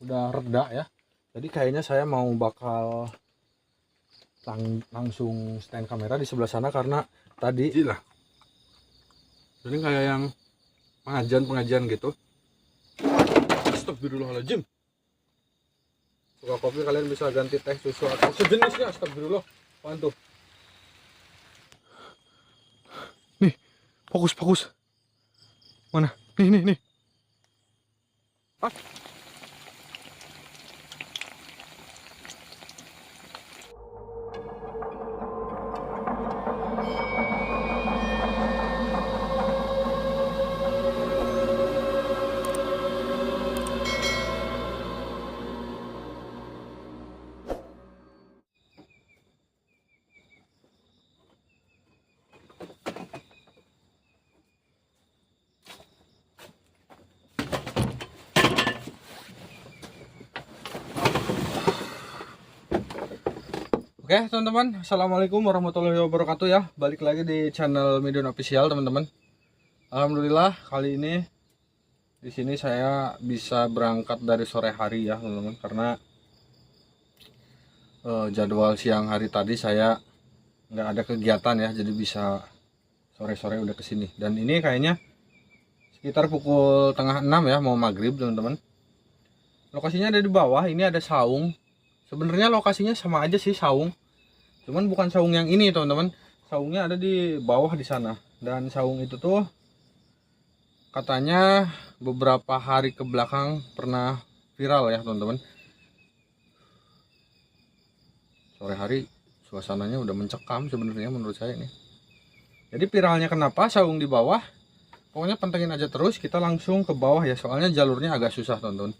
udah reda ya. Jadi kayaknya saya mau bakal langsung stand kamera di sebelah sana karena tadi lah. Ini kayak yang pengajian gitu. Astagfirullahaladzim. Suka kopi kalian bisa ganti teh, susu atau sejenisnya. Astagfirullah. Apaan tuh? Nih, fokus. Mana? Nih. Ah. Oke teman-teman, assalamualaikum warahmatullahi wabarakatuh ya. Balik lagi di channel Midun Official teman-teman. Alhamdulillah kali ini di sini saya bisa berangkat dari sore hari ya teman-teman, karena jadwal siang hari tadi saya nggak ada kegiatan ya, jadi bisa sore-sore udah kesini. Dan ini kayaknya sekitar pukul tengah 6 ya, mau maghrib teman-teman. Lokasinya ada di bawah, ini ada saung. Sebenarnya lokasinya sama aja sih saung. Cuman bukan saung yang ini teman-teman, saungnya ada di bawah di sana. Dan saung itu tuh katanya beberapa hari ke belakang pernah viral ya teman-teman. Sore hari suasananya udah mencekam sebenarnya menurut saya ini. Jadi viralnya kenapa saung di bawah? Pokoknya pantengin aja terus, kita langsung ke bawah ya, soalnya jalurnya agak susah teman-teman.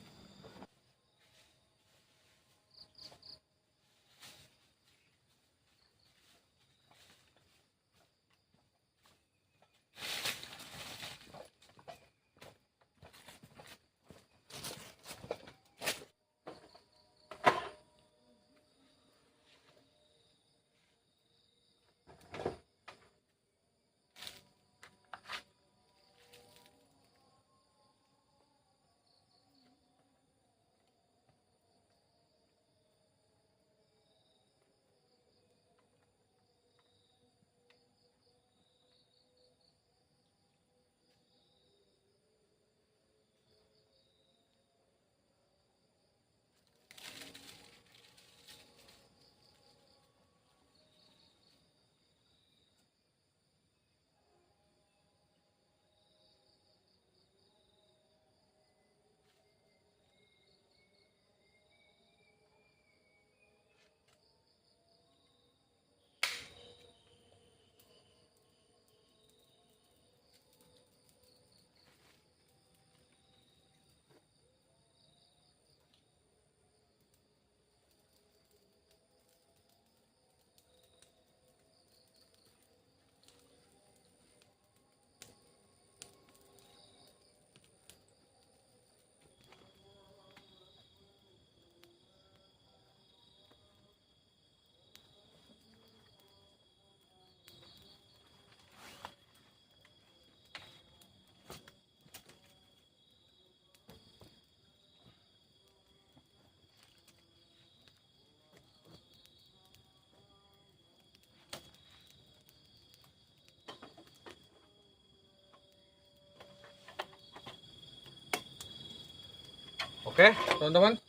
Oke teman-teman,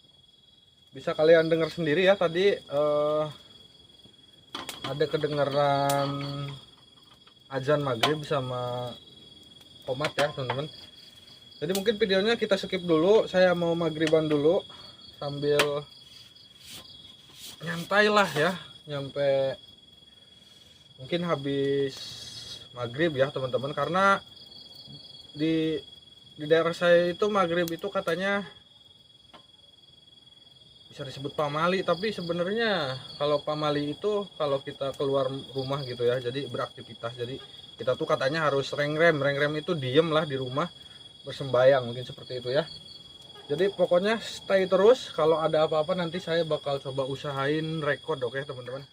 bisa kalian dengar sendiri ya tadi ada kedengaran azan maghrib sama qomat ya teman-teman. Jadi mungkin videonya kita skip dulu, saya mau maghriban dulu sambil nyantai lah ya, nyampe mungkin habis maghrib ya teman-teman, karena di daerah saya itu maghrib itu katanya bisa disebut pamali, tapi sebenarnya kalau pamali itu kalau kita keluar rumah gitu ya, jadi beraktivitas, jadi kita tuh katanya harus rengrem itu diem lah di rumah bersembayang, mungkin seperti itu ya. Jadi pokoknya stay terus, kalau ada apa-apa nanti saya bakal coba usahain record. Oke teman-teman.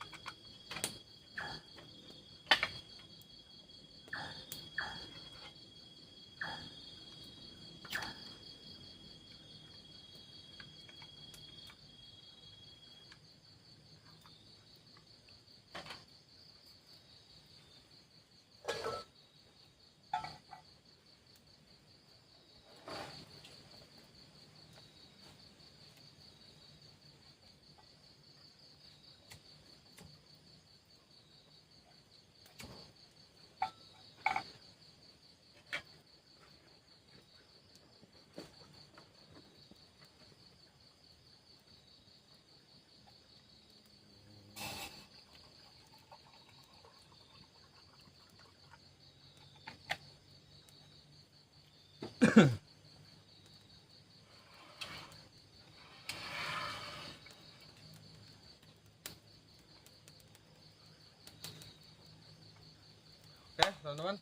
teman-teman.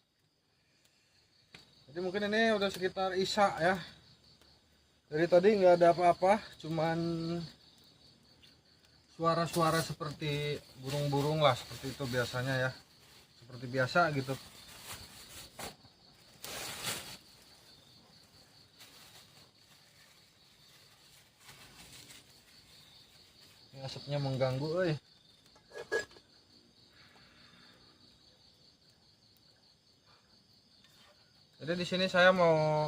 Jadi mungkin ini udah sekitar isya ya. Dari tadi nggak ada apa-apa, cuman suara-suara seperti burung-burung lah, seperti itu biasanya ya, seperti biasa gitu. Ini asapnya mengganggu, Jadi di sini saya mau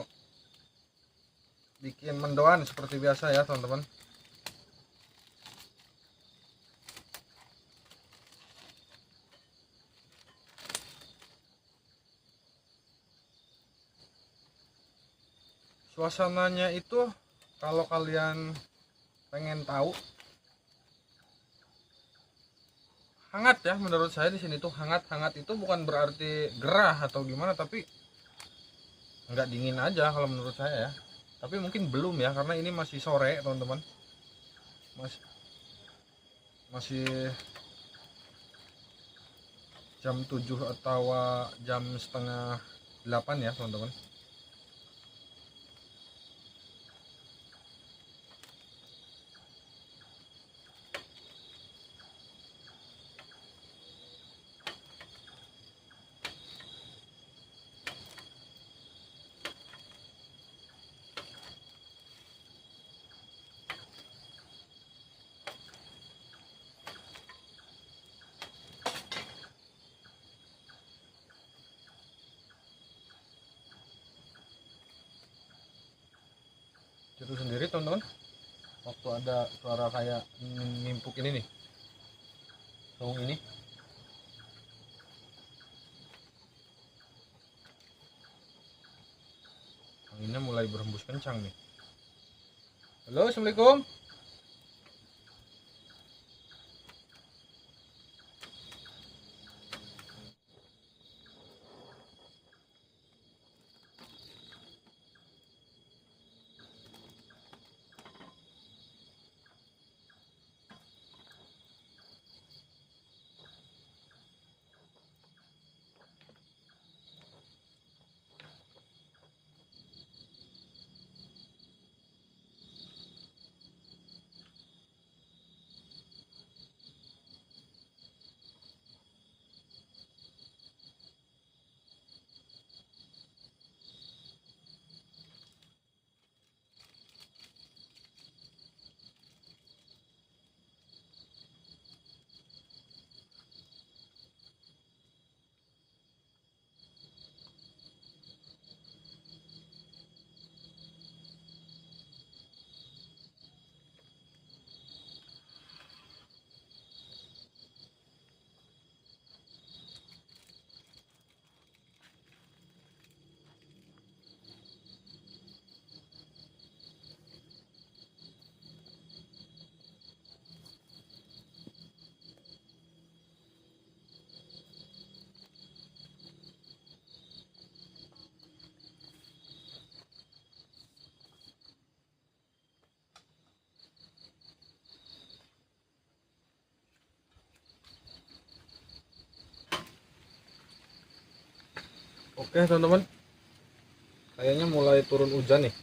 bikin mendoan seperti biasa ya teman-teman. Suasananya itu kalau kalian pengen tahu hangat ya, menurut saya di sini tuh hangat itu bukan berarti gerah atau gimana, tapi nggak dingin aja kalau menurut saya ya. Tapi mungkin belum ya, karena ini masih sore teman-teman, masih jam 7 atau jam setengah 8 ya teman-teman. Itu sendiri teman-teman, waktu ada suara kayak nimpuk ini nih, saung ini, anginnya mulai berhembus kencang nih. Halo, assalamualaikum. Oke teman-teman, kayaknya mulai turun hujan nih,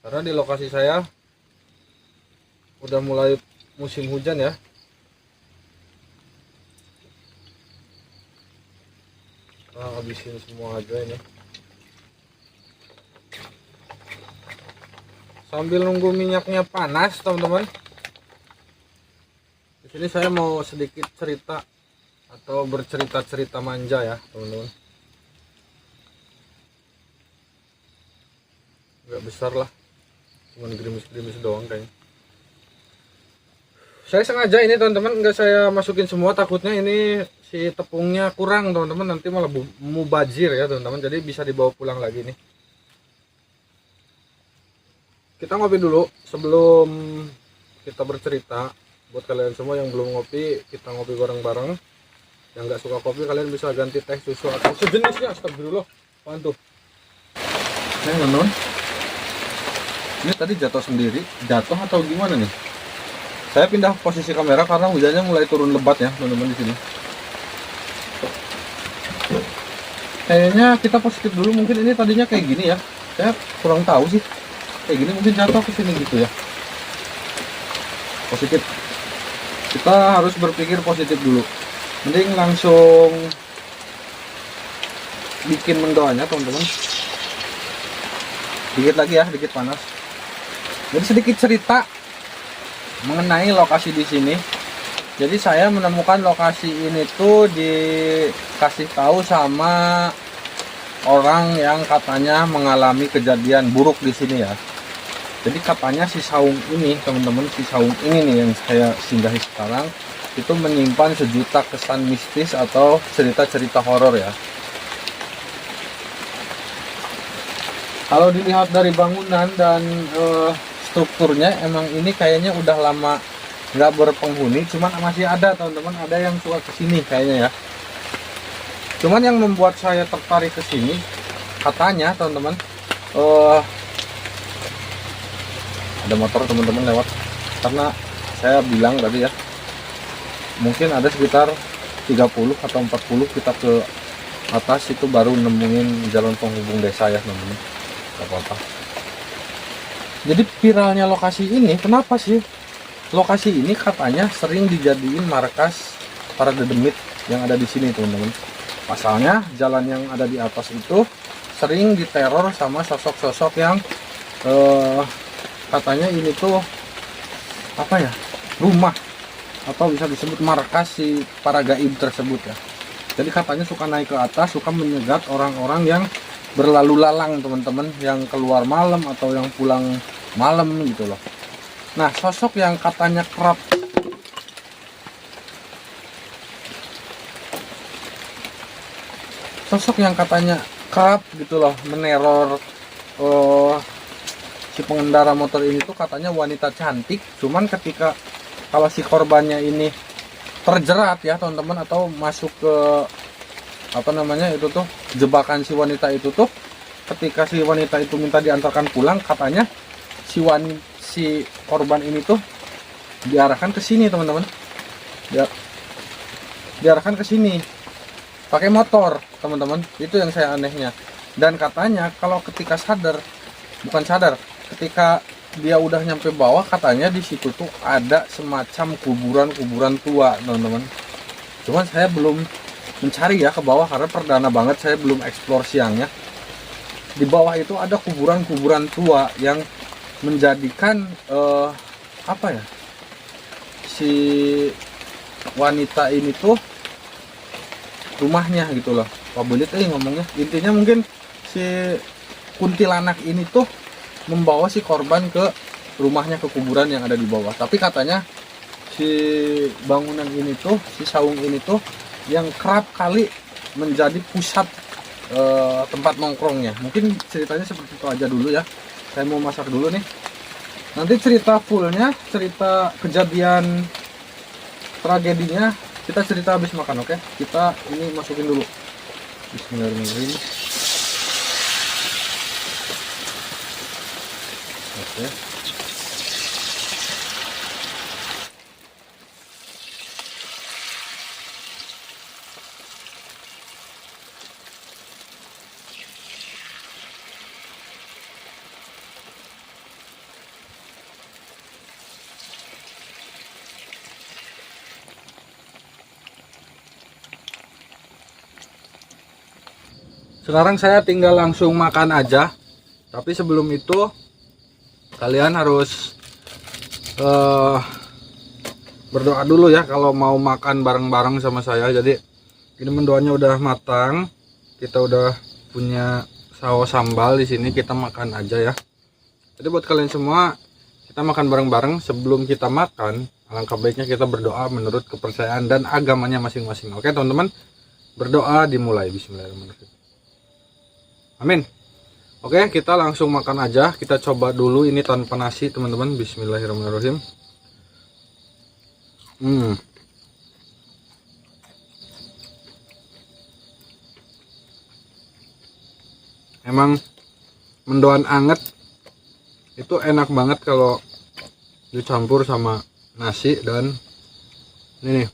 karena di lokasi saya udah mulai musim hujan ya. Nah, habisin semua aja ini sambil nunggu minyaknya panas teman-teman. Di sini saya mau sedikit cerita atau bercerita-cerita manja ya teman-teman, nggak besar lah, cuman gerimis-gerimis doang kayaknya. Saya sengaja ini teman-teman nggak saya masukin semua, takutnya ini si tepungnya kurang teman-teman, nanti malah mubazir ya teman-teman, jadi bisa dibawa pulang lagi nih. Kita ngopi dulu sebelum kita bercerita. Buat kalian semua yang belum ngopi, kita ngopi bareng-bareng. Yang nggak suka kopi, kalian bisa ganti teh, susu atau sejenisnya. Astagfirullah, apaan tuh? Saya ngenon. Ini tadi jatuh sendiri, jatuh atau gimana nih? Saya pindah posisi kamera karena hujannya mulai turun lebat ya teman-teman di sini. Kayaknya kita positif dulu, mungkin ini tadinya kayak gini ya. Saya kurang tahu sih. Kayak gini mungkin jatuh ke sini gitu ya. Positif. Kita harus berpikir positif dulu. Mending langsung bikin mendoanya teman-teman. Dikit lagi ya, dikit panas. Jadi sedikit cerita mengenai lokasi di sini. Jadi saya menemukan lokasi ini tuh dikasih tahu sama orang yang katanya mengalami kejadian buruk di sini ya. Jadi katanya si saung ini, teman-teman, si saung ini nih yang saya singgahi sekarang, itu menyimpan sejuta kesan mistis atau cerita-cerita horor ya. Kalau dilihat dari bangunan dan strukturnya, emang ini kayaknya udah lama nggak berpenghuni, cuman masih ada teman-teman, ada yang suka kesini kayaknya ya. Cuman yang membuat saya tertarik ke sini, katanya teman-teman, ada motor teman-teman lewat, karena saya bilang tadi ya, mungkin ada sekitar 30 atau 40 kita ke atas itu baru nemuin jalan penghubung desa ya teman-teman. Gak apa-apa. Jadi viralnya lokasi ini, kenapa sih? Lokasi ini katanya sering dijadiin markas para dedemit yang ada di sini teman-teman. Pasalnya jalan yang ada di atas itu sering diteror sama sosok-sosok yang katanya ini tuh apa ya, rumah atau bisa disebut markas si para gaib tersebut ya. Jadi katanya suka naik ke atas, suka menyegat orang-orang yang berlalu lalang teman-teman, yang keluar malam atau yang pulang malam gitu loh. Nah, sosok yang katanya kerap gitu loh meneror si pengendara motor ini tuh katanya wanita cantik. Cuman ketika kalau si korbannya ini terjerat ya teman-teman, atau masuk ke apa namanya itu tuh jebakan si wanita itu tuh, ketika si wanita itu minta diantarkan pulang, katanya si korban ini tuh diarahkan ke sini teman-teman, diarahkan ke sini pakai motor teman-teman. Itu yang saya anehnya. Dan katanya kalau ketika ketika dia udah nyampe bawah, katanya di situ tuh ada semacam kuburan tua teman-teman. Cuman saya belum mencari ya ke bawah karena perdana banget, saya belum eksplor siangnya. Di bawah itu ada kuburan tua yang menjadikan apa ya, si wanita ini tuh rumahnya gitu loh. Pabelit ngomongnya, intinya mungkin si kuntilanak ini tuh membawa si korban ke rumahnya, ke kuburan yang ada di bawah. Tapi katanya si bangunan ini tuh, si saung ini tuh yang kerap kali menjadi pusat tempat nongkrongnya. Mungkin ceritanya seperti itu aja dulu ya. Saya mau masak dulu nih. Nanti cerita fullnya, cerita kejadian tragedinya, kita cerita habis makan, oke? Kita ini masukin dulu. Bismillahirrahmanirrahim. Oke. Sekarang saya tinggal langsung makan aja. Tapi sebelum itu kalian harus berdoa dulu ya kalau mau makan bareng-bareng sama saya. Jadi ini mendoanya udah matang. Kita udah punya saus sambal di sini, kita makan aja ya. Jadi buat kalian semua, kita makan bareng-bareng. Sebelum kita makan, alangkah baiknya kita berdoa menurut kepercayaan dan agamanya masing-masing. Oke teman-teman, berdoa dimulai. Bismillahirrahmanirrahim. Amin. Oke, kita langsung makan aja. Kita coba dulu ini tanpa nasi teman-teman. Bismillahirrahmanirrahim. Emang mendoan anget itu enak banget kalau dicampur sama nasi dan ini nih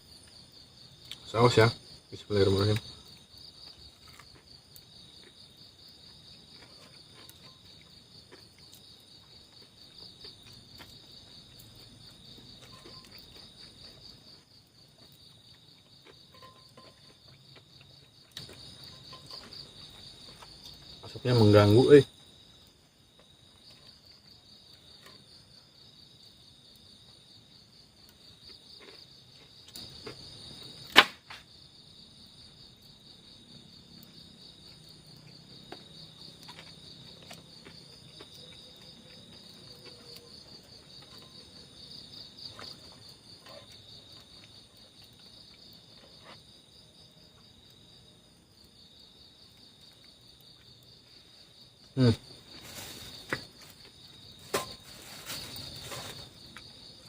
saus ya. Bismillahirrahmanirrahim. Asapnya mengganggu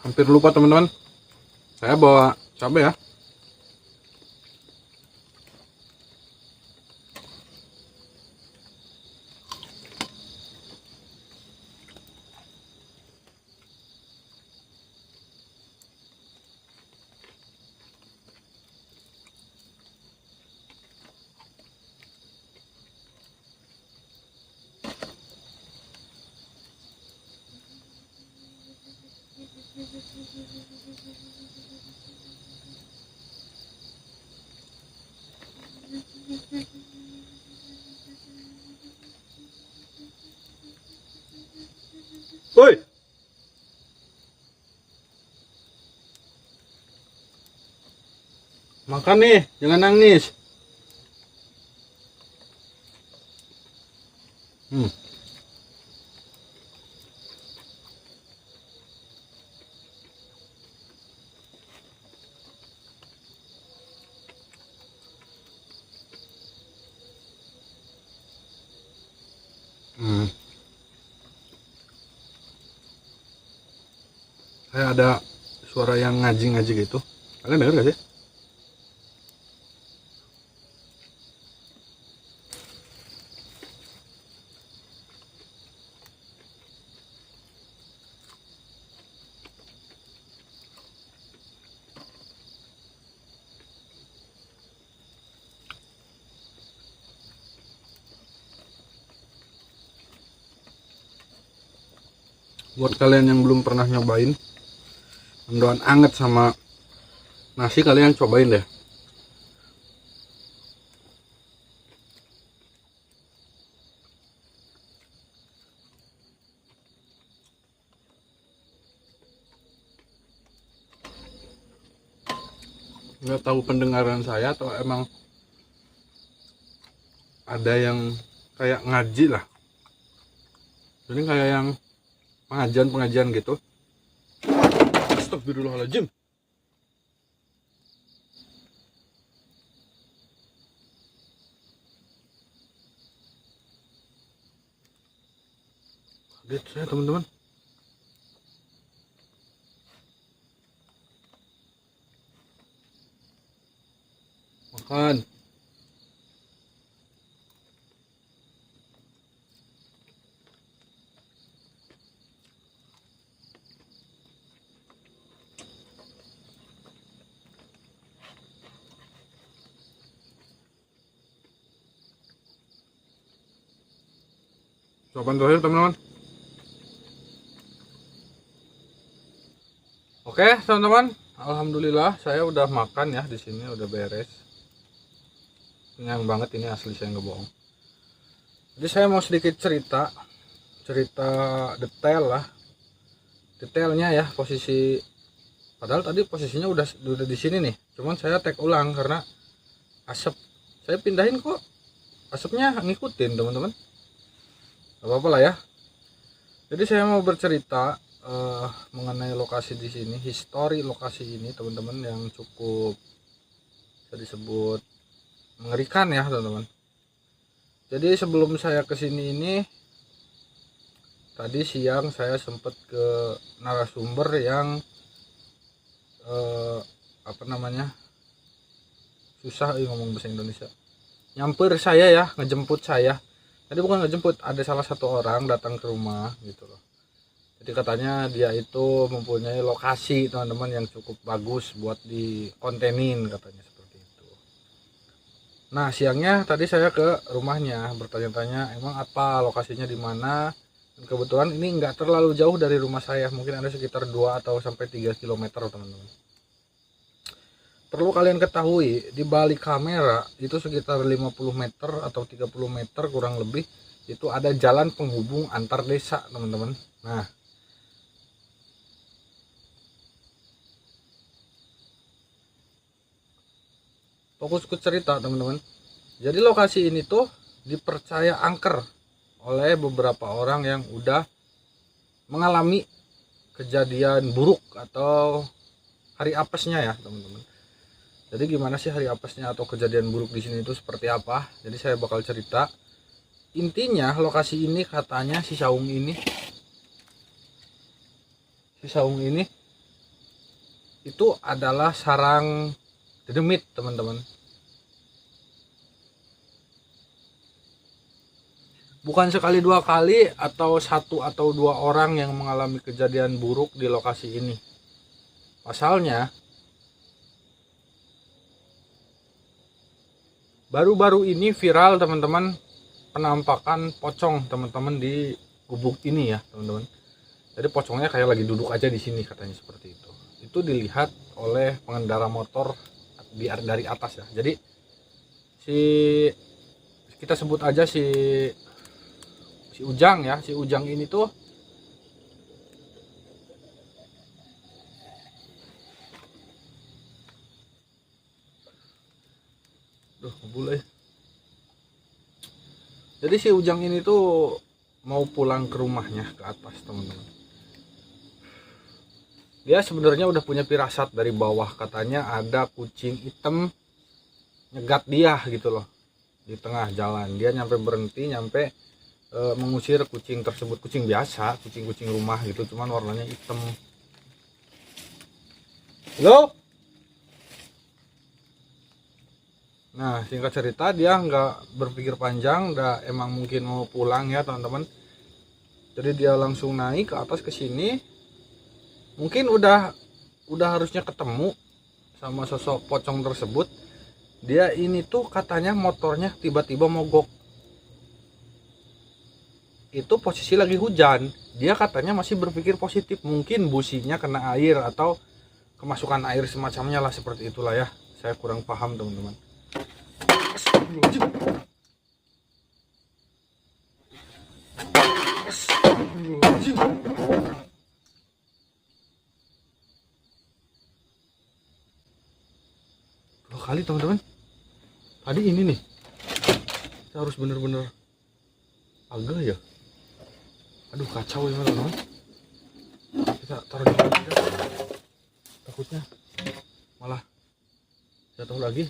Hampir lupa teman-teman, saya bawa cabai ya. Woi, makan nih, jangan nangis. Kayak ada suara yang ngaji-ngaji gitu. Kalian denger gak sih? Buat kalian yang belum pernah nyobain mendoan anget sama nasi, kalian cobain deh. Nggak tahu pendengaran saya atau emang ada yang kayak ngaji lah. Jadi kayak yang pengajian gitu. Astagfirullahaladzim. Kaget saya teman-teman. Makan. Jawaban terakhir teman-teman. Oke teman-teman, alhamdulillah saya udah makan ya di sini, udah beres. Kenyang banget ini, asli saya nggak bohong. Jadi saya mau sedikit cerita detailnya ya, posisi. Padahal tadi posisinya udah di sini nih, cuman saya tag ulang karena asap saya pindahin kok asapnya ngikutin teman-teman. Gak apa-apa lah ya. Jadi saya mau bercerita mengenai lokasi di sini, histori lokasi ini teman-teman, yang cukup bisa disebut mengerikan ya teman-teman. Jadi sebelum saya kesini ini, tadi siang saya sempat ke narasumber yang susah ngomong bahasa Indonesia, nyamper saya ya, ngejemput saya. Tadi bukan ngejemput, ada salah satu orang datang ke rumah gitu loh. Jadi katanya dia itu mempunyai lokasi teman-teman yang cukup bagus buat dikontenin, katanya seperti itu. Nah siangnya tadi saya ke rumahnya bertanya-tanya emang apa lokasinya di mana. Dan kebetulan ini nggak terlalu jauh dari rumah saya, mungkin ada sekitar 2 atau sampai 3 km teman-teman. Perlu kalian ketahui, di balik kamera itu sekitar 50 meter atau 30 meter kurang lebih, itu ada jalan penghubung antar desa, teman-teman. Nah, fokus ke cerita, teman-teman. Jadi lokasi ini tuh dipercaya angker oleh beberapa orang yang udah mengalami kejadian buruk atau hari apesnya ya, teman-teman. Jadi gimana sih hari apesnya atau kejadian buruk di sini itu seperti apa? Jadi saya bakal cerita. Intinya lokasi ini katanya si saung ini itu adalah sarang dedemit, teman-teman. Bukan sekali dua kali atau satu atau dua orang yang mengalami kejadian buruk di lokasi ini. Pasalnya baru-baru ini viral, teman-teman, penampakan pocong, teman-teman, di gubuk ini ya, teman-teman. Jadi pocongnya kayak lagi duduk aja di sini, katanya seperti itu. Itu dilihat oleh pengendara motor dari atas ya. Jadi kita sebut aja si Ujang ya. Si Ujang ini tuh Jadi si Ujang ini tuh mau pulang ke rumahnya ke atas, teman-teman. Dia sebenarnya udah punya firasat dari bawah, katanya ada kucing hitam nyegat dia gitu loh di tengah jalan. Dia berhenti mengusir kucing tersebut, kucing biasa, kucing rumah gitu, cuman warnanya hitam. Halo? Nah, singkat cerita, dia nggak berpikir panjang, emang mungkin mau pulang ya, teman-teman. Jadi dia langsung naik ke atas ke sini. Mungkin udah harusnya ketemu sama sosok pocong tersebut. Dia ini tuh katanya motornya tiba-tiba mogok. Itu posisi lagi hujan. Dia katanya masih berpikir positif, mungkin businya kena air atau kemasukan air semacamnya lah, seperti itulah ya. Saya kurang paham, teman-teman. Dua kali, teman-teman. Tadi ini nih, kita harus bener-bener agak ya. Aduh, kacau ya, teman-teman. Kita taruh di sini, takutnya malah jatuh lagi.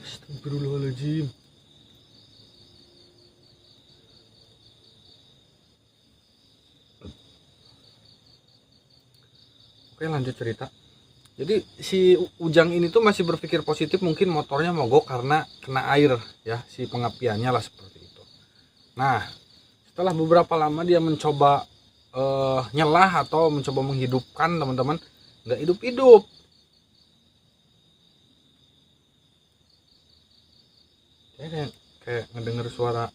Astagfirullahaladzim. Oke, lanjut cerita. Jadi si Ujang ini tuh masih berpikir positif, mungkin motornya mogok karena kena air ya, si pengapiannya lah, seperti itu. Nah, setelah beberapa lama dia mencoba nyelah atau mencoba menghidupkan, teman-teman, nggak hidup-hidup. Kayak ngedenger suara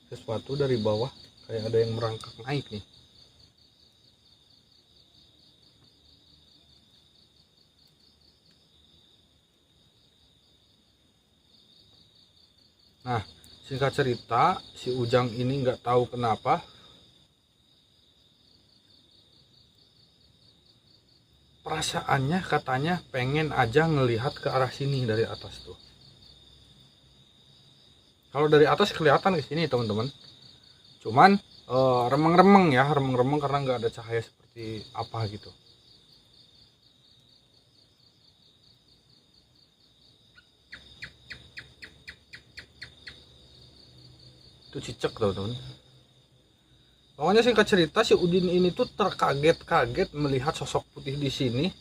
sesuatu dari bawah, kayak ada yang merangkak naik nih. Nah, singkat cerita, si Ujang ini nggak tahu kenapa perasaannya katanya pengen aja ngelihat ke arah sini dari atas tuh. Kalau dari atas kelihatan ke sini, teman-teman. Cuman remeng-remeng ya, remeng-remeng karena nggak ada cahaya seperti apa gitu. Itu cicak, teman-teman. Pokoknya singkat cerita, si Udin ini tuh terkaget-kaget melihat sosok putih di sini.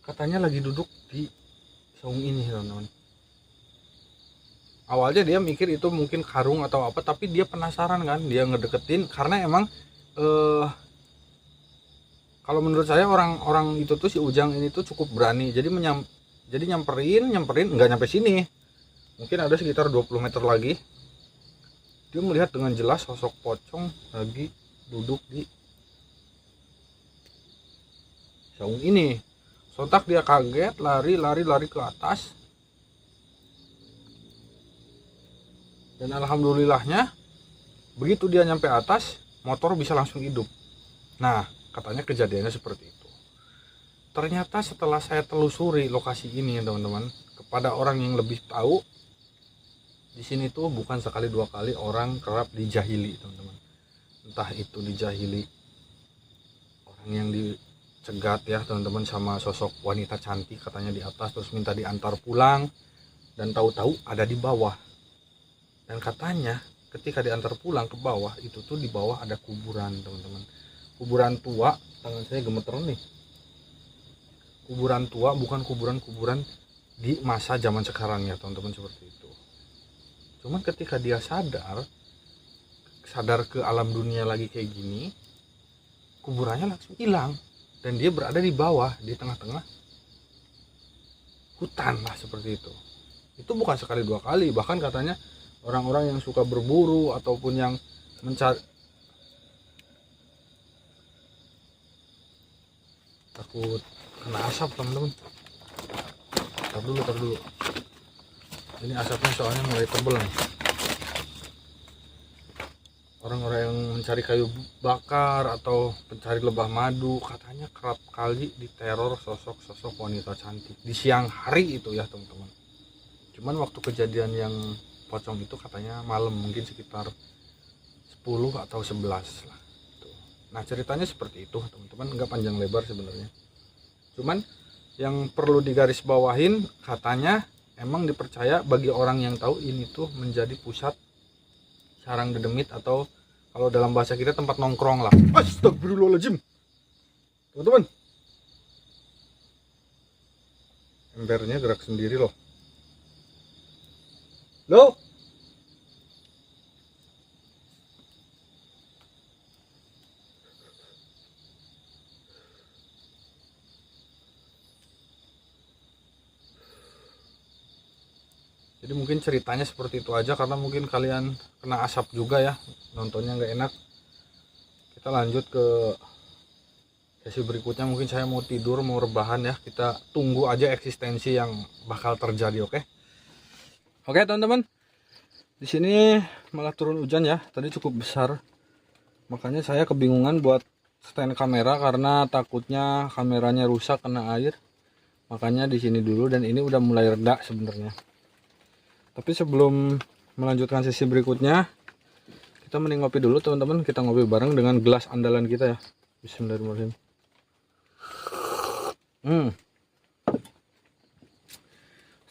Katanya lagi duduk di saung ini, teman-teman. Awalnya dia mikir itu mungkin karung atau apa, tapi dia penasaran kan, dia ngedeketin karena emang kalau menurut saya orang itu tuh, si Ujang ini tuh cukup berani. Jadi nyamperin nggak nyampe sini. Mungkin ada sekitar 20 meter lagi. Dia melihat dengan jelas sosok pocong lagi duduk di saung ini. Sontak dia kaget, lari ke atas. Dan alhamdulillahnya begitu dia nyampe atas, motor bisa langsung hidup. Nah, katanya kejadiannya seperti itu. Ternyata setelah saya telusuri lokasi ini ya teman-teman, kepada orang yang lebih tahu, di sini tuh bukan sekali dua kali orang kerap dijahili teman-teman. Entah itu dijahili orang yang dicegat ya teman-teman sama sosok wanita cantik katanya di atas, terus minta diantar pulang, dan tahu-tahu ada di bawah. Dan katanya ketika diantar pulang ke bawah itu tuh di bawah ada kuburan teman-teman. Kuburan tua, tangan saya gemeteran nih. Kuburan tua, bukan kuburan di masa zaman sekarang ya teman-teman, seperti itu. Cuman ketika dia sadar ke alam dunia lagi kayak gini, kuburannya langsung hilang dan dia berada di bawah, di tengah-tengah hutan lah seperti itu. Itu bukan sekali dua kali, bahkan katanya orang-orang yang suka berburu ataupun yang mencari, takut kena asap teman-teman. Tar dulu. Ini asapnya soalnya mulai tebel nih. Orang-orang yang mencari kayu bakar atau pencari lebah madu katanya kerap kali diteror sosok-sosok wanita cantik di siang hari itu ya teman-teman. Cuman waktu kejadian yang pocong itu katanya malam, mungkin sekitar 10 atau 11 lah. Nah ceritanya seperti itu teman-teman, nggak panjang lebar sebenarnya. Cuman yang perlu digarisbawahin, katanya emang dipercaya bagi orang yang tahu ini tuh menjadi pusat sarang dedemit, atau kalau dalam bahasa kita tempat nongkrong lah. Astagfirullahaladzim teman-teman, embernya gerak sendiri loh. Jadi mungkin ceritanya seperti itu aja, karena mungkin kalian kena asap juga ya, nontonnya nggak enak. Kita lanjut ke sesi berikutnya. Mungkin saya mau tidur, mau rebahan ya. Kita tunggu aja eksistensi yang bakal terjadi, oke? Oke teman-teman, di sini malah turun hujan ya. Tadi cukup besar, makanya saya kebingungan buat stand kamera karena takutnya kameranya rusak kena air. Makanya di sini dulu, dan ini udah mulai reda sebenarnya. Tapi sebelum melanjutkan sesi berikutnya, kita mending ngopi dulu teman-teman. Kita ngopi bareng dengan gelas andalan kita ya. Bismillahirrahmanirrahim.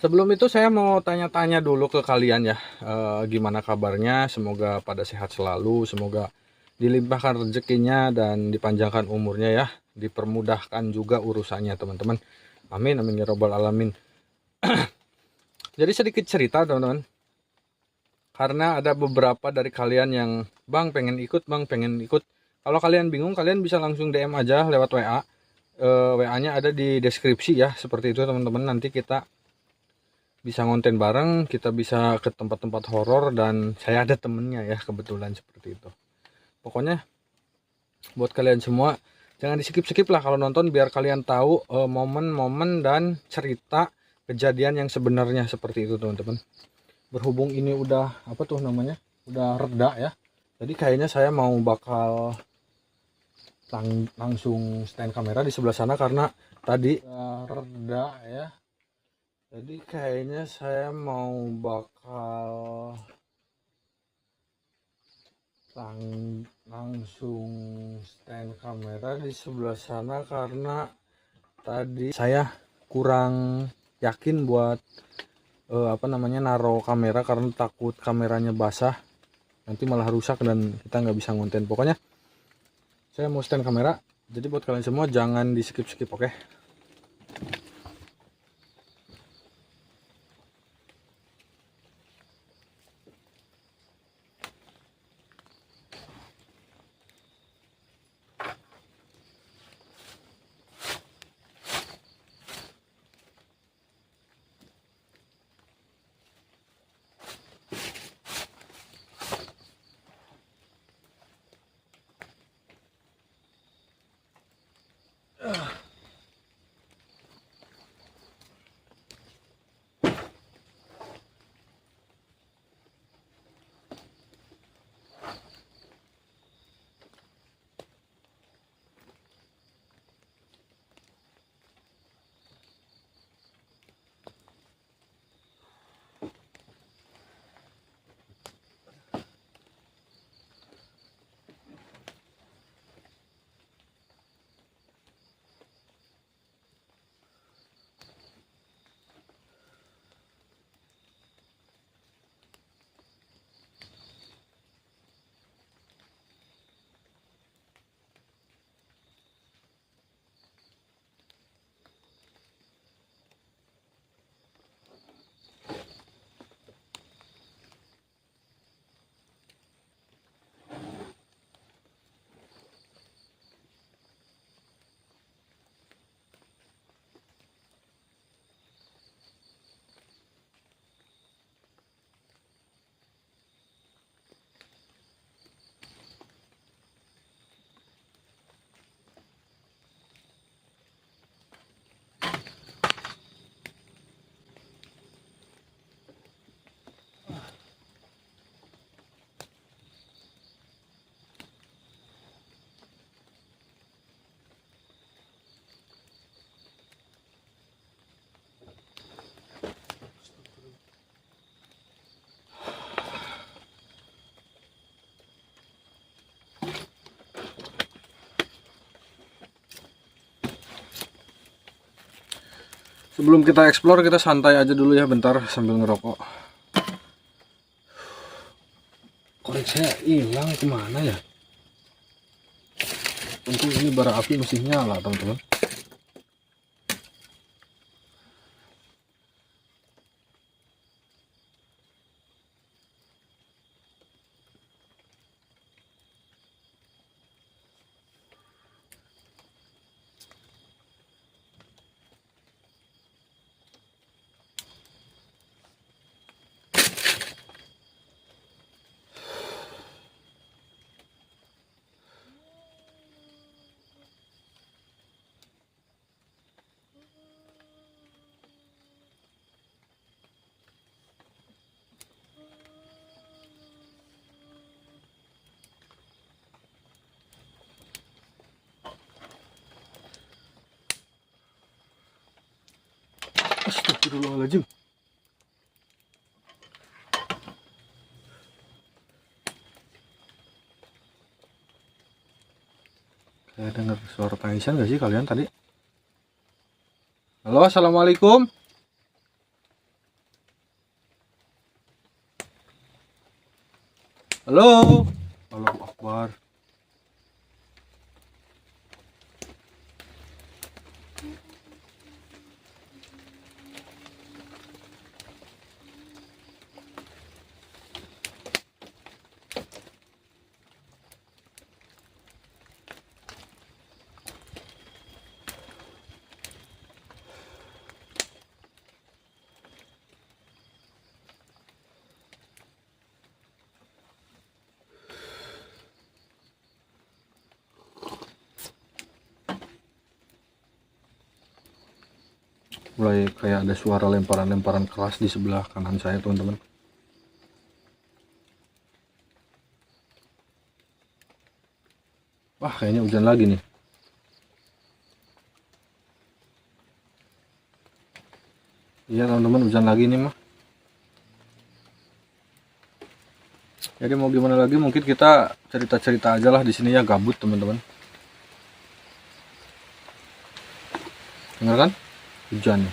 Sebelum itu saya mau tanya-tanya dulu ke kalian ya, gimana kabarnya? Semoga pada sehat selalu, semoga dilimpahkan rezekinya dan dipanjangkan umurnya ya, dipermudahkan juga urusannya teman-teman. Amin amin ya robbal alamin. Jadi sedikit cerita teman-teman, karena ada beberapa dari kalian yang bang pengen ikut. Kalau kalian bingung, kalian bisa langsung DM aja lewat WA. WA-nya ada di deskripsi ya, seperti itu teman-teman. Nanti kita bisa ngonten bareng, kita bisa ke tempat-tempat horor, dan saya ada temennya ya kebetulan seperti itu. Pokoknya buat kalian semua jangan di skip lah kalau nonton, biar kalian tahu momen-momen dan cerita kejadian yang sebenarnya seperti itu teman-teman. Berhubung ini udah udah reda ya, jadi kayaknya saya mau bakal langsung stand kamera di sebelah sana karena tadi reda ya. Jadi kayaknya saya mau bakal langsung stand kamera di sebelah sana karena tadi saya kurang yakin buat naro kamera karena takut kameranya basah nanti malah rusak dan kita nggak bisa ngonten. Pokoknya saya mau stand kamera, jadi buat kalian semua jangan di skip oke? Sebelum kita explore, kita santai aja dulu ya bentar sambil ngerokok. Korek saya hilang kemana ya? Tentu ini bara api masih nyala teman-teman. Astagfirullahaladzim. Kayak dengar suara tangisan gak sih kalian tadi? Halo, assalamualaikum. Halo. Allahu Akbar. Mulai kayak ada suara lemparan-lemparan keras di sebelah kanan saya teman-teman. Wah, kayaknya hujan lagi nih. Iya teman-teman, hujan lagi nih mah. Jadi mau gimana lagi, mungkin kita cerita-cerita aja lah di sini ya, gabut teman-teman. Dengar kan? Hujan.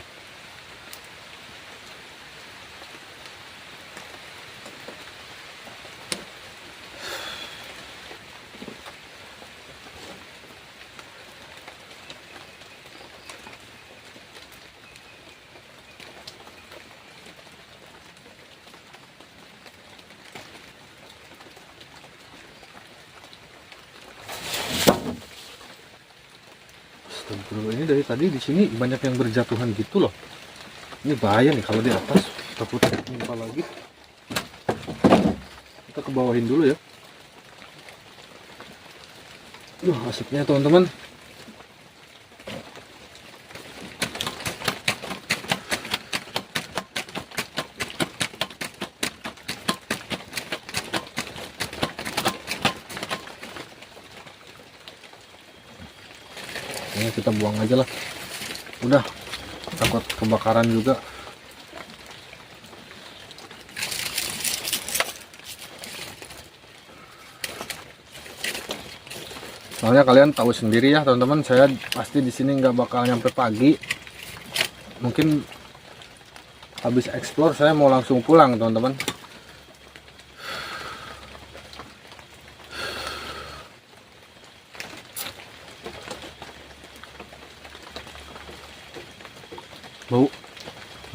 Astagfirullah, ini dari tadi di sini banyak yang berjatuhan gitu loh. Ini bahaya nih kalau di atas, takut menimpa lagi. Kita ke bawahin dulu ya. Asapnya teman-teman. Ini kita buang aja lah. Udah, takut kebakaran juga. Soalnya kalian tahu sendiri ya teman-teman, saya pasti di sini nggak bakal nyampe pagi. Mungkin habis explore saya mau langsung pulang teman-teman.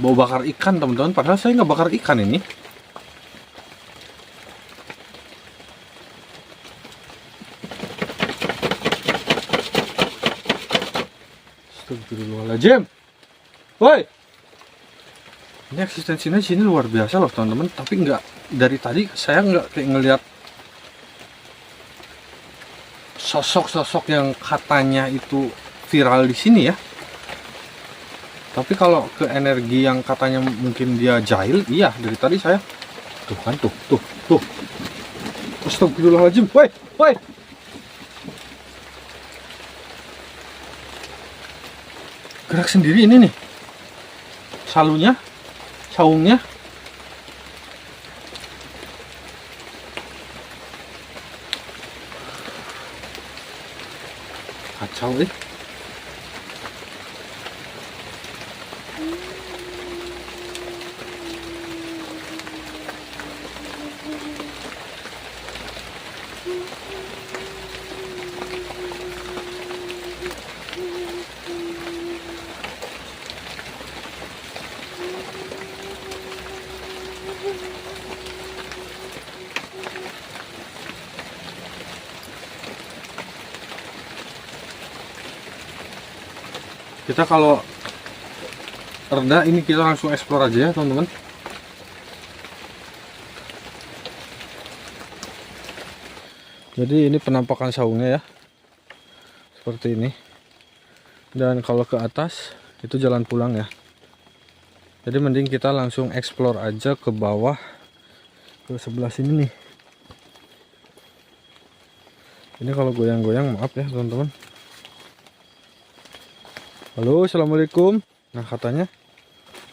Bau bakar ikan teman-teman, padahal saya nggak bakar ikan ini. Astagfirullahaladzim. Woi, ini eksistensinya di sini luar biasa loh teman-teman, tapi nggak, dari tadi saya nggak kayak ngelihat sosok-sosok yang katanya itu viral di sini ya. Tapi kalau ke energi yang katanya mungkin dia jahil, iya dari tadi saya tuh kan tuh. Astagfirullahaladzim. Woi. Gerak sendiri ini nih. Salunya, saungnya. Kacau Kita kalau reda ini kita langsung explore aja ya teman-teman. Jadi ini penampakan saungnya ya, seperti ini. Dan kalau ke atas itu jalan pulang ya. Jadi mending kita langsung explore aja ke bawah, ke sebelah sini nih. Ini kalau goyang-goyang maaf ya teman-teman. Halo, assalamualaikum. Nah, katanya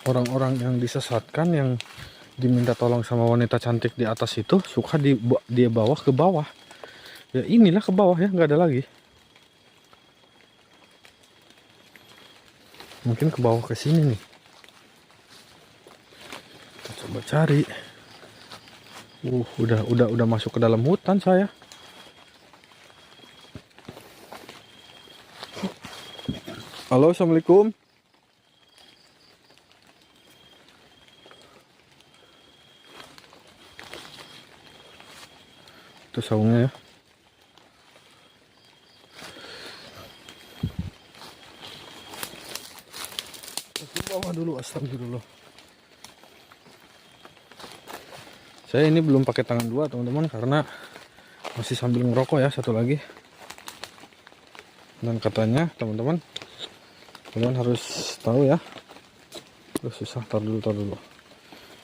orang-orang yang disesatkan, yang diminta tolong sama wanita cantik di atas itu suka dia bawa ke bawah. Ya inilah ke bawah ya, nggak ada lagi. Mungkin ke bawah ke sini nih. Kita coba cari. Udah masuk ke dalam hutan saya. Halo, assalamualaikum. Itu saungnya ya. Ke bawah dulu, astagfirullah. Saya ini belum pakai tangan dua teman-teman, karena masih sambil ngerokok ya, satu lagi. Dan katanya teman-teman, kalian harus tahu ya. Terus susah, tar dulu.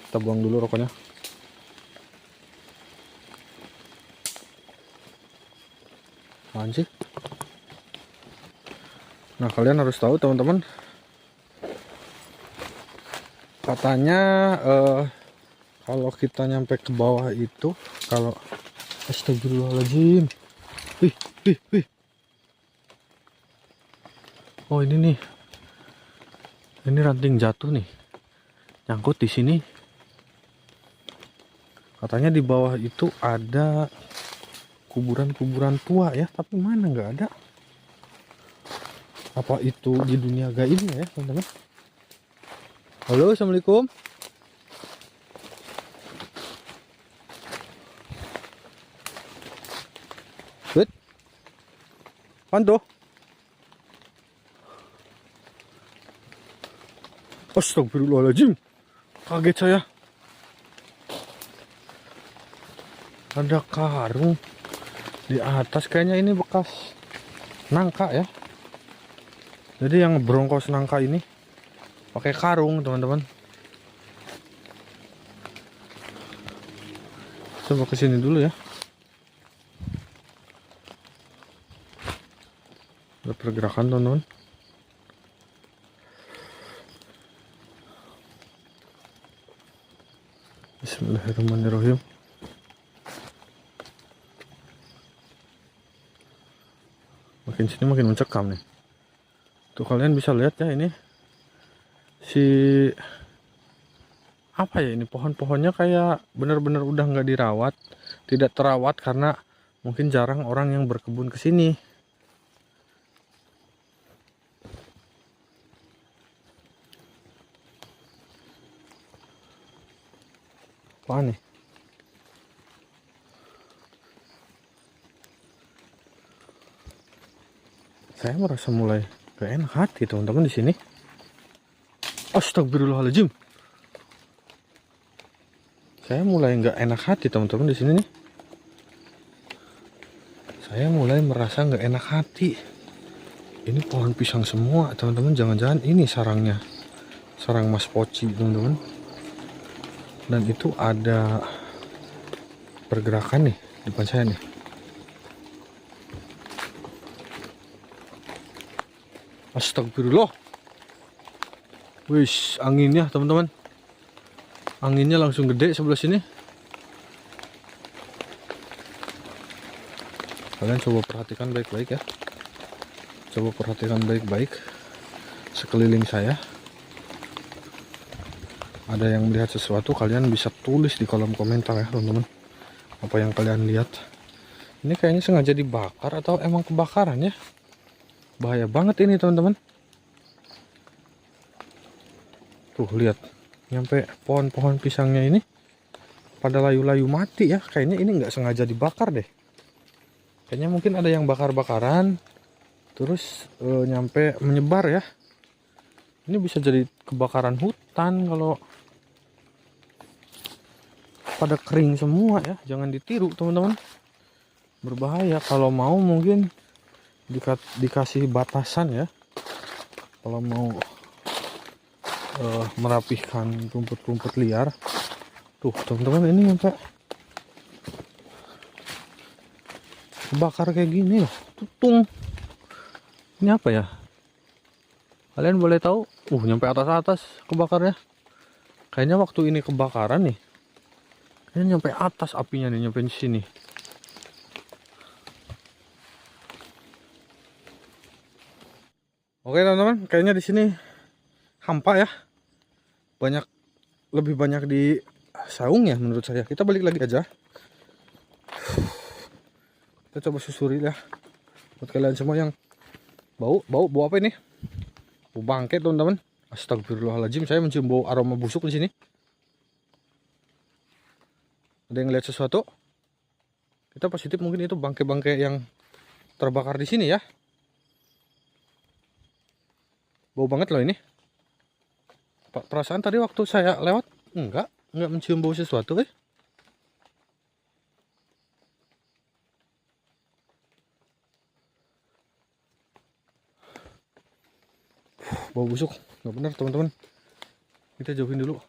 Kita buang dulu rokoknya. Apaan sih? Nah, kalian harus tahu teman-teman, katanya kalau kita nyampe ke bawah itu, kalau astagfirullahaladzim. Wih. Oh, ini nih. Ini ranting jatuh nih. Nyangkut di sini. Katanya di bawah itu ada kuburan-kuburan tua ya, tapi mana nggak ada. Apa itu di dunia gaibnya ya, teman-teman? Halo, assalamualaikum. Wait, panto. Astagfirullahaladzim, kaget saya. Ada karung di atas, kayaknya ini bekas nangka ya. Jadi yang berongkos nangka ini pakai karung teman-teman. Coba kesini dulu ya. Ada pergerakan teman-teman. Bismillahirrahmanirrahim. Makin sini makin mencekam nih. Tuh kalian bisa lihat ya, ini apa ya, ini pohon-pohonnya kayak bener-bener udah nggak dirawat, tidak terawat karena mungkin jarang orang yang berkebun ke sini. Apa nih? Saya merasa mulai gak enak hati teman-teman di sini. Astagfirullahaladzim. Saya mulai nggak enak hati teman-teman di sini nih. Saya mulai merasa nggak enak hati. Ini pohon pisang semua teman-teman. Jangan-jangan ini sarangnya, sarang Mas Poci teman-teman. Dan itu ada pergerakan nih depan saya nih. Astagfirullah. Wis, anginnya teman-teman. Anginnya langsung gede sebelah sini. Kalian coba perhatikan baik-baik ya. Coba perhatikan baik-baik sekeliling saya. Ada yang melihat sesuatu, kalian bisa tulis di kolom komentar ya teman-teman. Apa yang kalian lihat. Ini kayaknya sengaja dibakar atau emang kebakaran ya. Bahaya banget ini teman-teman. Tuh lihat, nyampe pohon-pohon pisangnya ini pada layu-layu mati ya. Kayaknya ini nggak sengaja dibakar deh. Kayaknya mungkin ada yang bakar-bakaran terus nyampe menyebar ya. Ini bisa jadi kebakaran hutan kalau pada kering semua ya. Jangan ditiru teman-teman, berbahaya. Kalau mau mungkin dikasih batasan ya, kalau mau merapihkan rumput-rumput liar. Tuh teman-teman, ini sampai kebakar kayak gini loh, tutung. Ini apa ya, kalian boleh tahu? Nyampe atas kebakarnya. Kayaknya waktu ini kebakaran nih, kayaknya nyampe atas apinya nih, nyampe sini. Oke teman-teman, kayaknya di sini hampa ya. Lebih banyak di saung ya menurut saya. Kita balik lagi aja. Kita coba susuri ya. Buat kalian semua yang bau apa ini? Bau bangke teman-teman. Astagfirullahaladzim, saya mencium bau aroma busuk di sini. Ada yang lihat sesuatu? Kita positif mungkin itu bangke-bangke yang terbakar di sini ya. Bau banget loh ini. Perasaan tadi waktu saya lewat enggak mencium bau sesuatu bau busuk, nggak benar teman-teman. Kita jauhin dulu.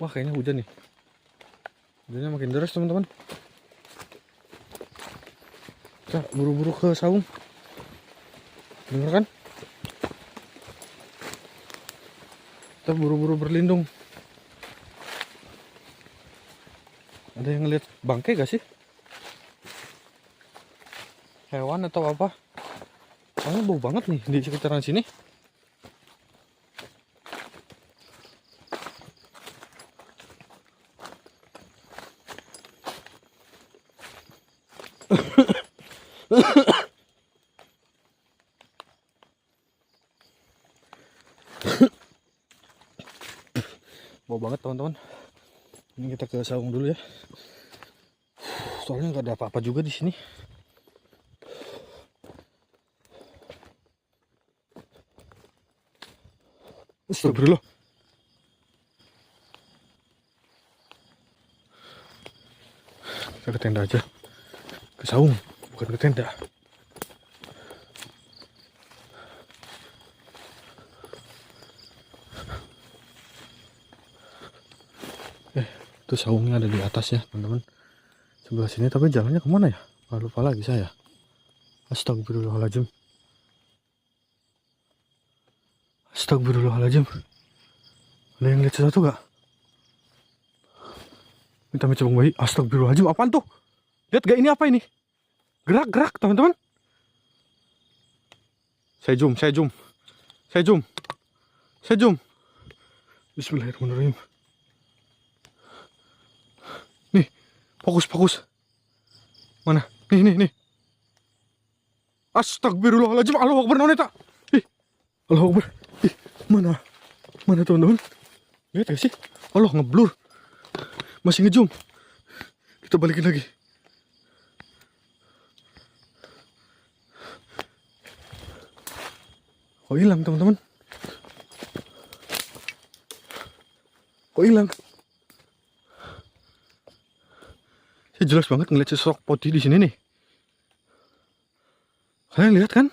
Wah, kayaknya hujan nih. Hujannya makin deras teman-teman. Kita buru-buru ke saung. Dengar kan? Kita buru-buru berlindung. Ada yang ngeliat bangke gak sih? Hewan atau apa? Soalnya bau banget nih di sekitaran sini. Bau banget teman-teman. Ini kita ke saung dulu ya. Soalnya nggak ada apa-apa juga di sini. Astagfirullah. Kita ke tenda aja. Ke saung, bukan ke tenda. Itu saungnya ada di atas ya teman-teman. Sebelah sini, tapi jalannya kemana ya? Lupa lagi saya. Astagfirullahaladzim. Astagfirullahaladzim. Ada yang lihat sesuatu gak? Minta mencebong bayi. Astagfirullahaladzim. Apaan tuh? Lihat gak ini apa ini? Gerak-gerak teman-teman. Saya zoom. Bismillahirrahmanirrahim. Nih, fokus. Mana? Nih. Astagfirullahaladzim. Allahu Akbar noneta. Allahu Akbar. Mana teman-teman? Lihat gak sih? Allah, ngeblur. Masih ngezoom. Kita balikin lagi. Kok hilang teman-teman? Kok hilang? Saya jelas banget ngeliat sosok putih di sini nih. Kalian lihat kan?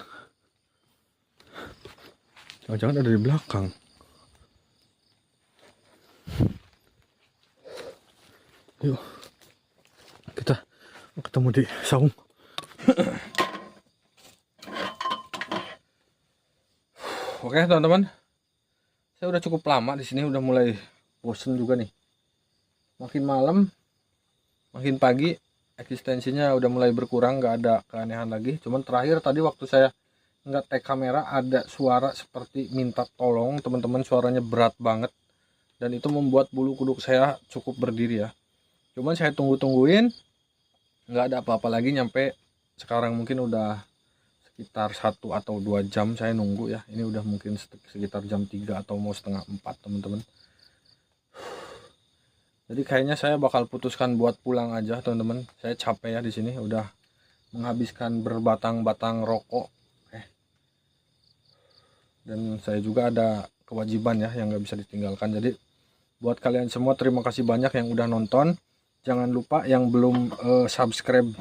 Jangan-jangan ada di belakang. Yuk, kita ketemu di saung. Oke teman-teman, saya udah cukup lama di sini, udah mulai bosen juga nih. Makin malam, makin pagi, eksistensinya udah mulai berkurang, nggak ada keanehan lagi. Cuman terakhir tadi waktu saya nggak tag kamera, ada suara seperti minta tolong teman-teman, suaranya berat banget, dan itu membuat bulu kuduk saya cukup berdiri ya. Cuman saya tungguin, nggak ada apa-apa lagi. Nyampe sekarang mungkin udah sekitar 1 atau 2 jam saya nunggu ya. Ini udah mungkin sekitar jam 3 atau mau setengah 4 teman-teman. Jadi kayaknya saya bakal putuskan buat pulang aja teman-teman. Saya capek ya di sini, udah menghabiskan berbatang-batang rokok. dan saya juga ada kewajiban ya yang nggak bisa ditinggalkan. Jadi buat kalian semua terima kasih banyak yang udah nonton. Jangan lupa yang belum subscribe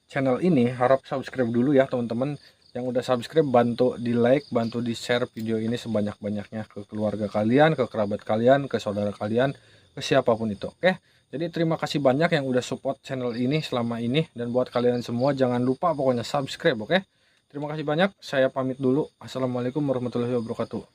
channel ini, harap subscribe dulu ya teman-teman. Yang udah subscribe bantu di like, bantu di share video ini sebanyak-banyaknya ke keluarga kalian, ke kerabat kalian, ke saudara kalian, ke siapapun itu. Oke, jadi terima kasih banyak yang udah support channel ini selama ini. Dan buat kalian semua jangan lupa pokoknya subscribe. Oke, terima kasih banyak, saya pamit dulu. Assalamualaikum warahmatullahi wabarakatuh.